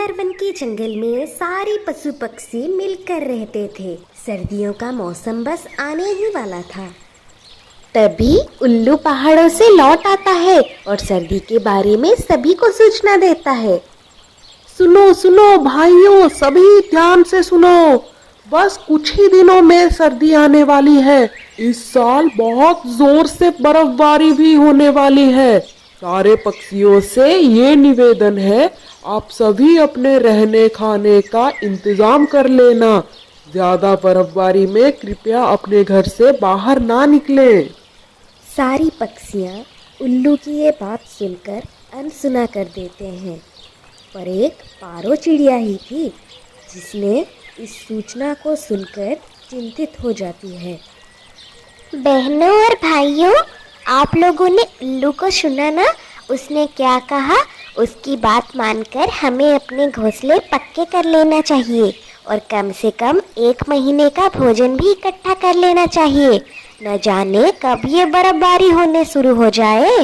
Number 1 के जंगल में सारे पशु पक्षी मिलकर रहते थे। सर्दियों का मौसम बस आने ही वाला था। तभी उल्लू पहाड़ों से लौट आता है और सर्दी के बारे में सभी को सूचना देता है। सुनो सुनो भाइयों, सभी ध्यान से सुनो। बस कुछ ही दिनों में सर्दी आने वाली है। इस साल बहुत जोर से बर्फबारी भी होने वाली है। सारे पक्षियों से ये निवेदन है, आप सभी अपने रहने खाने का इंतजाम कर लेना। ज्यादा बर्फबारी में कृपया अपने घर से बाहर ना निकलें। सारी पक्षियाँ उल्लू की ये बात सुनकर अनसुना कर देते हैं, पर एक पारो चिड़िया ही थी जिसने इस सूचना को सुनकर चिंतित हो जाती है। बहनों और भाइयों, आप लोगों ने उल्लू को सुना ना? उसने क्या कहा? उसकी बात मानकर हमें अपने घोंसले पक्के कर लेना चाहिए और कम से कम 1 महीने का भोजन भी इकट्ठा कर लेना चाहिए। न जाने कब ये बर्फबारी होने शुरू हो जाए।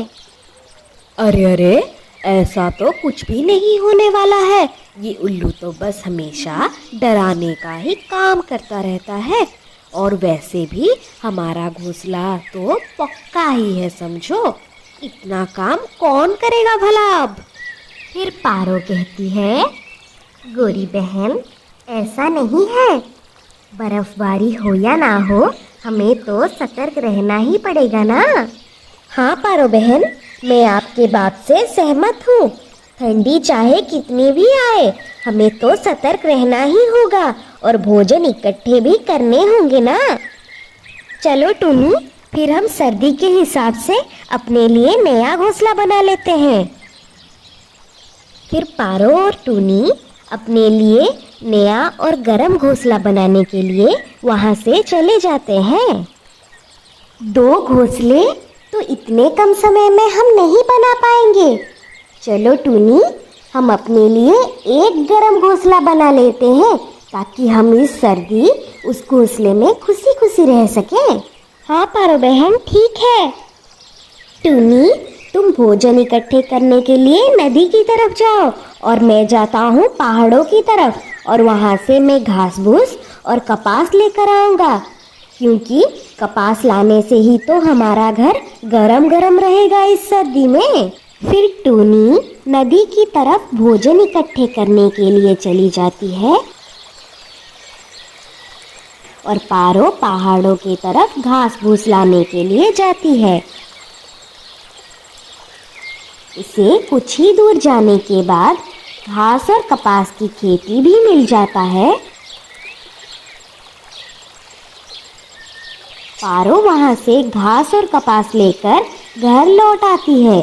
अरे अरे, ऐसा तो कुछ भी नहीं होने वाला है। ये उल्लू तो बस हमेशा डराने का ही काम करता रहता है, और वैसे भी हमारा घोंसला तो पक्का ही है, समझो। इतना काम कौन करेगा भला अब? फिर पारो कहती है, गोरी बहन, ऐसा नहीं है। बर्फबारी हो या ना हो, हमें तो सतर्क रहना ही पड़ेगा ना। हाँ पारो बहन, मैं आपके बात से सहमत हूँ। ठंडी चाहे कितनी भी आए, हमें तो सतर्क रहना ही होगा और भोजन इकट्ठे भी करने होंगे ना। चलो टूनी, फिर हम सर्दी के हिसाब से अपने लिए नया घोंसला बना लेते हैं। फिर पारो और टूनी अपने लिए नया और गर्म घोंसला बनाने के लिए वहाँ से चले जाते हैं। 2 घोंसले तो इतने कम समय में हम नहीं बना पाएंगे। चलो टूनी, हम अपने लिए एक गर्म घोंसला बना लेते हैं ताकि हम इस सर्दी उस घोंसले में खुशी खुशी रह सकें। हाँ पारो बहन, ठीक है। टूनी, तुम भोजन इकट्ठे करने के लिए नदी की तरफ जाओ और मैं जाता हूँ पहाड़ों की तरफ, और वहाँ से मैं घास फूस और कपास लेकर आऊँगा, क्योंकि कपास लाने से ही तो हमारा घर गरम गरम रहेगा इस सर्दी में। फिर टूनी नदी की तरफ भोजन इकट्ठे करने के लिए चली जाती है और पारो पहाड़ों की तरफ घास फूस लाने के लिए जाती है। इसे कुछ ही दूर जाने के बाद घास और कपास की खेती भी मिल जाता है। पारो वहाँ से घास और कपास लेकर घर लौट आती है।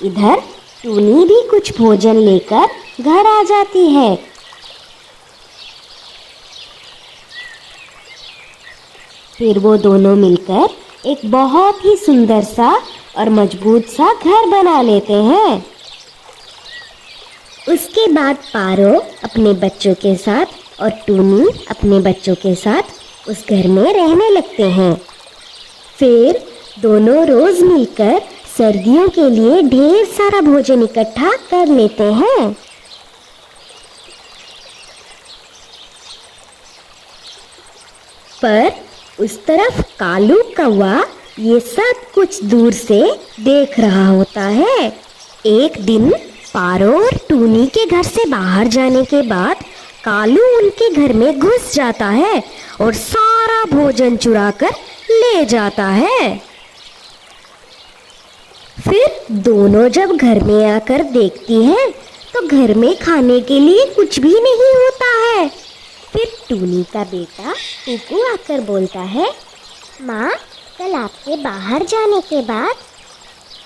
इधर टूनी भी कुछ भोजन लेकर घर आ जाती है। फिर वो दोनों मिलकर एक बहुत ही सुंदर सा और मजबूत सा घर बना लेते हैं। उसके बाद पारो अपने बच्चों के साथ और टूनी अपने बच्चों के साथ उस घर में रहने लगते हैं। फिर दोनों रोज मिलकर सर्दियों के लिए ढेर सारा भोजन इकट्ठा कर लेते हैं। पर उस तरफ कालू कौवा ये सब कुछ दूर से देख रहा होता है। एक दिन पारो और टूनी के घर से बाहर जाने के बाद कालू उनके घर में घुस जाता है और सारा भोजन चुरा कर ले जाता है। फिर दोनों जब घर में आकर देखती हैं तो घर में खाने के लिए कुछ भी नहीं होता है। फिर टूनी का बेटा टुकू आकर बोलता है, माँ, कल आपके बाहर जाने के बाद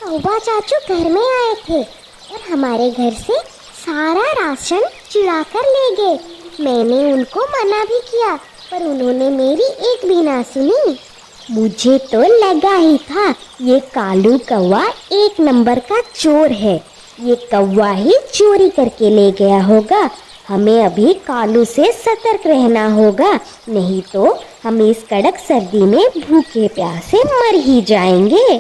कौवा चाचू घर में आए थे और हमारे घर से सारा राशन चुरा कर ले गए। मैंने उनको मना भी किया, पर उन्होंने मेरी एक भी ना सुनी। मुझे तो लगा ही था ये कालू कौवा 1 नंबर का चोर है। ये कौवा ही चोरी करके ले गया होगा। हमें अभी कालू से सतर्क रहना होगा, नहीं तो हम इस कड़क सर्दी में भूखे प्यासे मर ही जाएंगे।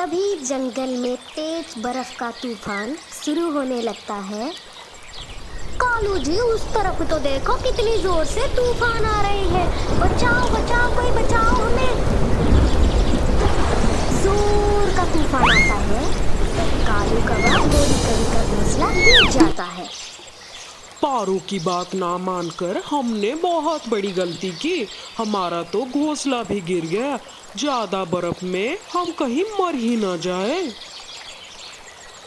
तभी जंगल में तेज बर्फ का तूफान शुरू होने लगता है। कालू जी, उस तरफ तो देखो कितनी जोर से तूफान आ रही है। बचाओ बचाओ, कोई बचाओ हमें। जोर का तूफान आता है। कालू कौवा गोरी कौवी का घोंसला गिर जाता है। पारो की बात ना मानकर हमने बहुत बड़ी गलती की। हमारा तो घोंसला भी गिर गया। ज्यादा बर्फ में हम कहीं मर ही ना जाए।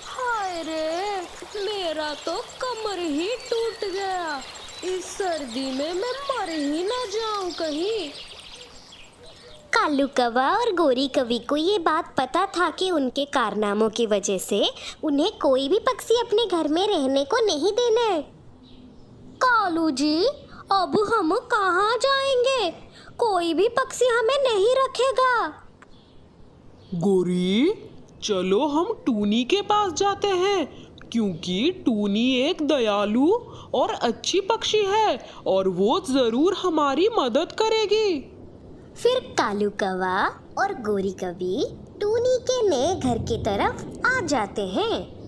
हाय रे, मेरा तो कमर ही टूट गया। इस सर्दी में मैं मर ही ना जाऊं कहीं। कालू कौवा और गोरी कौवी को ये बात पता था कि उनके कारनामों की वजह से उन्हें कोई भी पक्षी अपने घर में रहने को नहीं देना है। कालू जी, अब हम कहाँ जाएंगे? कोई भी पक्षी हमें नहीं रखेगा। गोरी, चलो हम टूनी के पास जाते हैं, क्योंकि टूनी एक दयालु और अच्छी पक्षी है और वो जरूर हमारी मदद करेगी। फिर कालू कौवा और गोरी कौवी टूनी के नए घर की तरफ आ जाते हैं।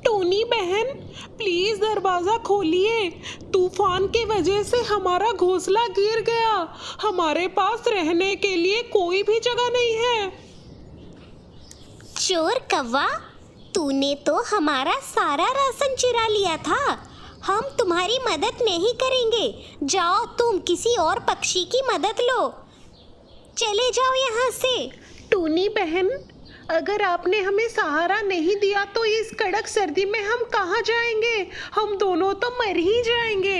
टूनी बहन, प्लीज दरवाजा खोलिए। तूफान की वजह से हमारा घोंसला गिर गया। हमारे पास रहने के लिए कोई भी जगह नहीं है। चोर कौवा, तूने तो हमारा सारा राशन चुरा लिया था। हम तुम्हारी मदद नहीं करेंगे। जाओ, तुम किसी और पक्षी की मदद लो। चले जाओ यहाँ से। टूनी बहन, अगर आपने हमें सहारा नहीं दिया तो इस कड़क सर्दी में हम कहाँ जाएंगे? हम दोनों तो मर ही जाएंगे।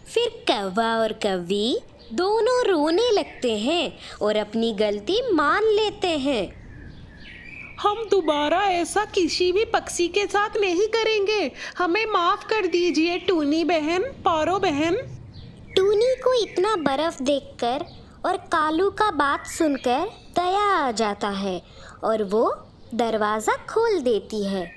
फिर कौवा और कौवी दोनों रोने लगते हैं और अपनी गलती मान लेते हैं। हम दोबारा ऐसा किसी भी पक्षी के साथ नहीं करेंगे। हमें माफ कर दीजिए टूनी बहन, पारो बहन। टूनी को इतना बर्फ देखकर और कालू का बात सुनकर दया आ जाता है और वो दरवाज़ा खोल देती है।